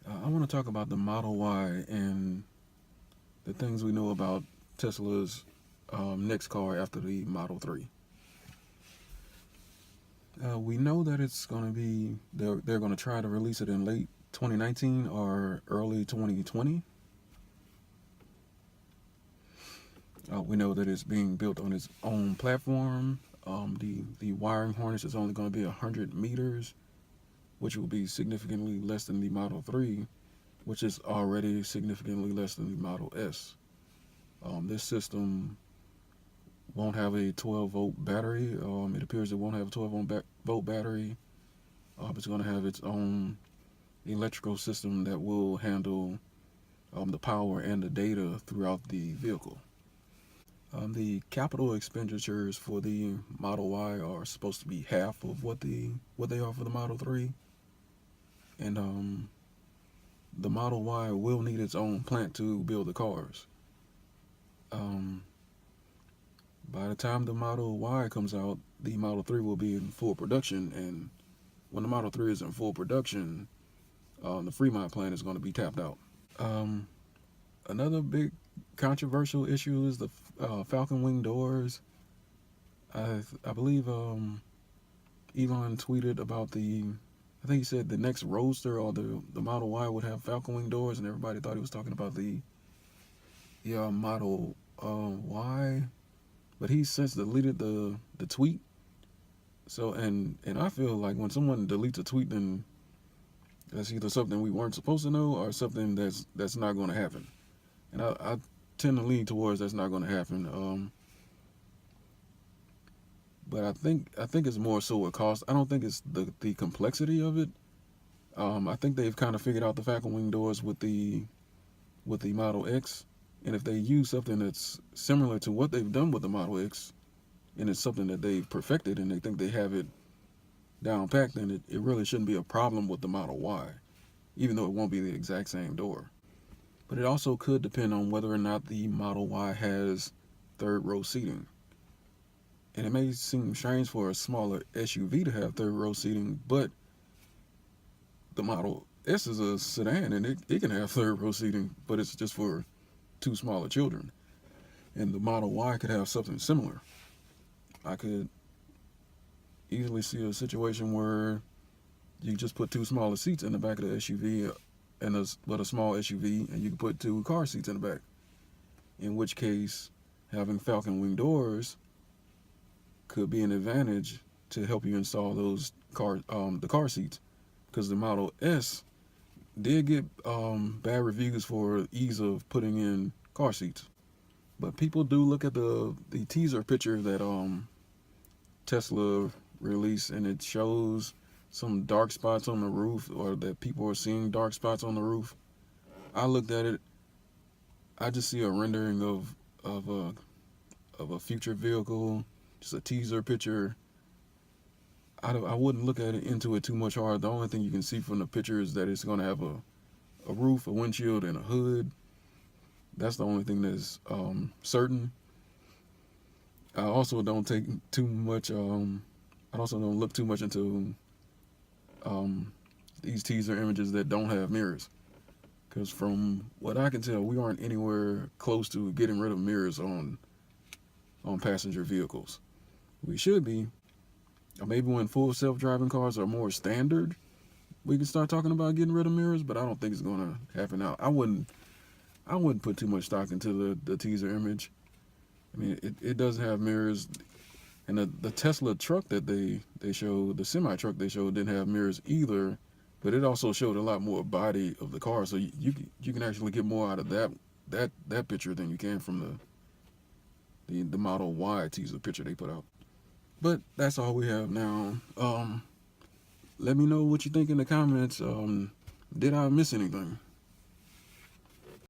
I want to talk about the Model Y and the things we know about Tesla's next car after the Model 3. We know that it's going to be, they're going to try to release it in late 2019 or early 2020. We know that it's being built on its own platform. The wiring harness is only going to be 100 meters, which will be significantly less than the Model 3, which is already significantly less than the Model S. This system won't have a 12-volt battery. It appears it won't have a 12-volt battery. It's going to have its own electrical system that will handle the power and the data throughout the vehicle. The capital expenditures for the Model Y are supposed to be half of what they are for the Model 3, and the Model Y will need its own plant to build the cars. By the time the Model Y comes out, the Model 3 will be in full production, and when the Model 3 is in full production, the Fremont plant is going to be tapped out. Um, Another big controversial issue is the Falcon Wing doors. I believe Elon tweeted about I think he said the next Roadster or the Model Y would have Falcon Wing doors, and everybody thought he was talking about the Model Y, but he since deleted the tweet. So and I feel like when someone deletes a tweet, then that's either something we weren't supposed to know or something that's not going to happen. And I tend to lean towards that's not going to happen. But I think it's more so a cost. I don't think it's the complexity of it. I think they've kind of figured out the Falcon Wing doors with the Model X, and if they use something that's similar to what they've done with the Model X, and it's something that they've perfected and they think they have it down packed, then it really shouldn't be a problem with the Model Y, even though it won't be the exact same door. But it also could depend on whether or not the Model Y has third row seating. And it may seem strange for a smaller SUV to have third row seating, but the Model S is a sedan and it can have third row seating, but it's just for two smaller children. And the Model Y could have something similar. I could easily see a situation where you just put two smaller seats in the back of the SUV and a small SUV, and you can put two car seats in the back. In which case, having Falcon Wing doors could be an advantage to help you install those the car seats, because the Model S did get bad reviews for ease of putting in car seats. But people do look at the teaser picture that Tesla released, and it shows some dark spots on the roof, or that people are seeing dark spots on the roof. I looked at it. I just see a rendering of a future vehicle, just a teaser picture. I wouldn't look at it into it too much hard. The only thing you can see from the picture is that it's going to have a roof, a windshield, and a hood. That's the only thing that's certain. I also don't take too much. I also don't look too much into these teaser images that don't have mirrors, because from what I can tell, we aren't anywhere close to getting rid of mirrors on passenger vehicles. We should be. Maybe when full self-driving cars are more standard, we can start talking about getting rid of mirrors. But I don't think it's going to happen now. I wouldn't put too much stock into the teaser image. I mean, it doesn't have mirrors. And the Tesla truck that they showed, the semi truck they showed, didn't have mirrors either, but it also showed a lot more body of the car, so you can actually get more out of that picture than you can from the Model Y teaser picture they put out. But that's all we have now. Let me know what you think in the comments. Did I miss anything?